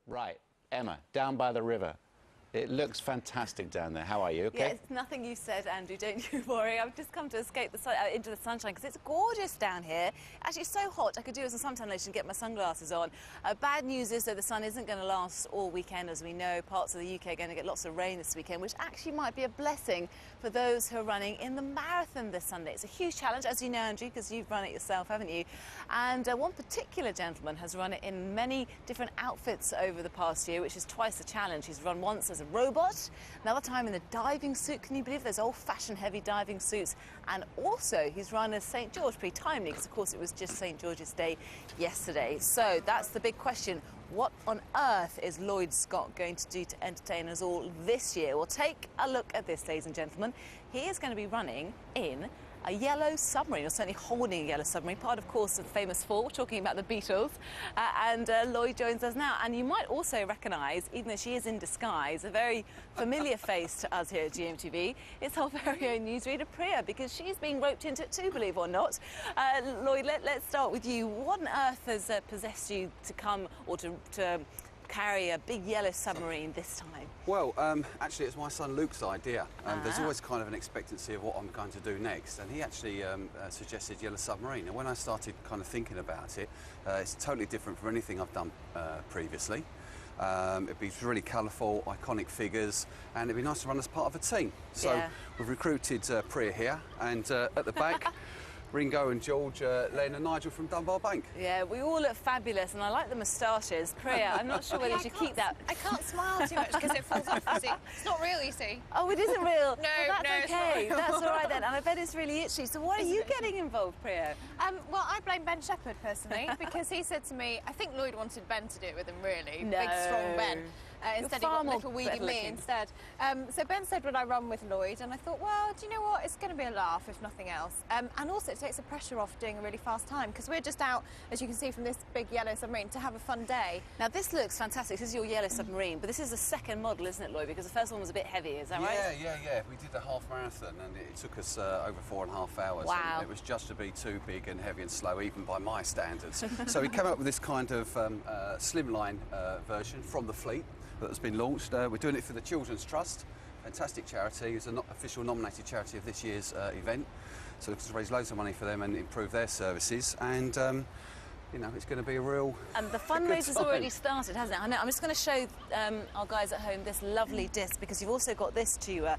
Right, Emma, down by the river. It looks fantastic down there. How are you? Okay? Yeah, it's nothing you said, Andrew. Don't you worry. I've just come to escape the sun, into the sunshine because it's gorgeous down here. Actually, it's so hot. I could do with some suntan lotion and get my sunglasses on. Bad news is, though, the sun isn't going to last all weekend, as we know. Parts of the UK are going to get lots of rain this weekend, which actually might be a blessing for those who are running in the marathon this Sunday. It's a huge challenge, as you know, Andrew, because you've run it yourself, haven't you? And one particular gentleman has run it in many different outfits over the past year, which is twice the challenge. He's run once as a robot, another time in a diving suit. Can you believe those old-fashioned heavy diving suits? And also he's run as St George, pretty timely because of course it was just St George's Day yesterday. So that's the big question. What on earth is Lloyd Scott going to do to entertain us all this year? Well, take a look at this, ladies and gentlemen. He is going to be running in a yellow submarine, or certainly holding a yellow submarine, part, of course, of the famous four. We're talking about the Beatles. And Lloyd joins us now. And you might also recognise, even though she is in disguise, a very familiar face to us here at GMTV. It's our very own newsreader, Priya, because she's being roped into it too, believe it or not. Lloyd, let's start with you. What on earth has possessed you to come, or to carry a big yellow submarine this time? Well, actually, it's my son Luke's idea. There's always kind of an expectancy of what I'm going to do next, and he actually suggested yellow submarine. And when I started kind of thinking about it, it's totally different from anything I've done previously. It'd be really colourful, iconic figures, and it'd be nice to run as part of a team. So we've recruited Priya here, and at the back, Ringo and George, Len and Nigel from Dunbar Bank. Yeah, we all look fabulous, and I like the moustaches. Priya, I'm not sure whether you should keep that. I can't smile too much because it falls off, you see. It's not real, you see. Oh, it isn't real? No, well, that's okay. It's not real. That's all right then, and I bet it's really itchy. So why are you getting involved, Priya? Well, I blame Ben Shepherd, personally, because he said to me, I think Lloyd wanted Ben to do it with him, really. No. Big, strong Ben. Instead, he got little weedy me instead. So Ben said, would I run with Lloyd? And I thought, well, do you know what? It's going to be a laugh, if nothing else. And also, it takes the pressure off doing a really fast time, because we're just out, as you can see from this big yellow submarine, to have a fun day. Now, this looks fantastic. This is your yellow submarine, but this is the second model, isn't it, Lloyd? Because the first one was a bit heavy, is that right? Yeah. We did a half marathon, and it took us over 4.5 hours. Wow. And it was just to be too big and heavy and slow, even by my standards. So we came up with this kind of slimline version from the fleet that's been launched. We're doing it for the Children's Trust, fantastic charity. It's an official nominated charity of this year's event. So it's raised loads of money for them and improve their services. And you know, it's going to be a real. And the fundraiser's already started, hasn't it? I know. I'm just going to show our guys at home this lovely disc, because you've also got this to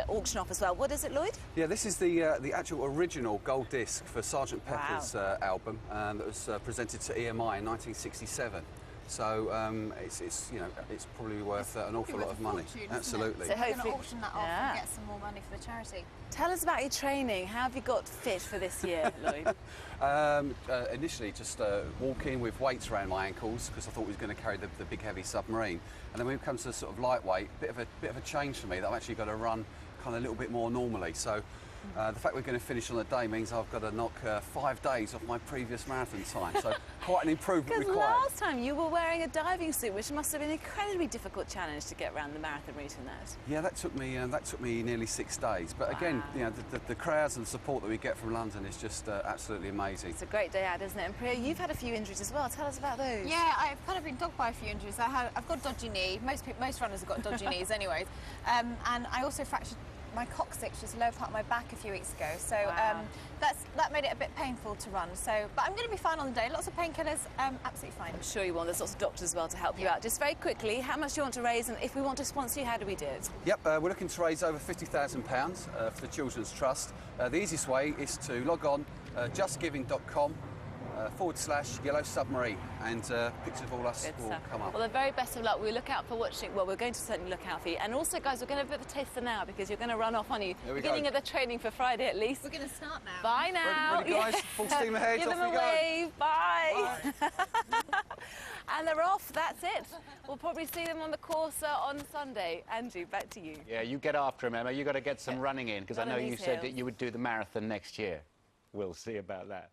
auction off as well. What is it, Lloyd? Yeah, this is the actual original gold disc for Sgt. Pepper's album that was presented to EMI in 1967. So it's you know, it's probably worth an awful lot of money. Absolutely. So we're going to auction that off and get some more money for the charity. Tell us about your training. How have you got fit for this year, Lloyd? Initially, just walking with weights around my ankles, because I thought we was going to carry the big heavy submarine. And then when it comes to sort of lightweight, bit of a change for me, that I've actually got to run kind of a little bit more normally. So the fact we're going to finish on the day means I've got to knock 5 days off my previous marathon time. So quite an improvement required. Because last time you were wearing a diving suit, which must have been an incredibly difficult challenge to get around the marathon route in that. Yeah, that took me nearly 6 days. But again, you know, the crowds and the support that we get from London is just absolutely amazing. It's a great day out, isn't it? And Priya, you've had a few injuries as well. Tell us about those. Yeah, I've kind of been dogged by a few injuries. I've got a dodgy knee. Most runners have got dodgy knees, anyways. And I also fractured my coccyx, just the lower part of my back, a few weeks ago. So that made it a bit painful to run. So, but I'm going to be fine on the day. Lots of painkillers, absolutely fine. I'm sure you will. There's lots of doctors as well to help you out. Just very quickly, how much do you want to raise, and if we want to sponsor you, how do we do it? Yep, we're looking to raise over £50,000 for the Children's Trust. The easiest way is to log on justgiving.com /yellow submarine, and pictures of all us will come up. Well, the very best of luck. We'll look out for watching. Well, we're going to certainly look out for you. And also, guys, we're going to have a bit of a taster now, because you're going to run off, aren't you? Beginning of the training for Friday at least. We're going to start now. Bye now. Ready, guys? Full steam ahead. Give them a wave. Bye. And they're off. That's it. We'll probably see them on the course on Sunday. Andrew, back to you. Yeah, you get after him, Emma. You've got to get some running in, because I know you said that you would do the marathon next year. We'll see about that.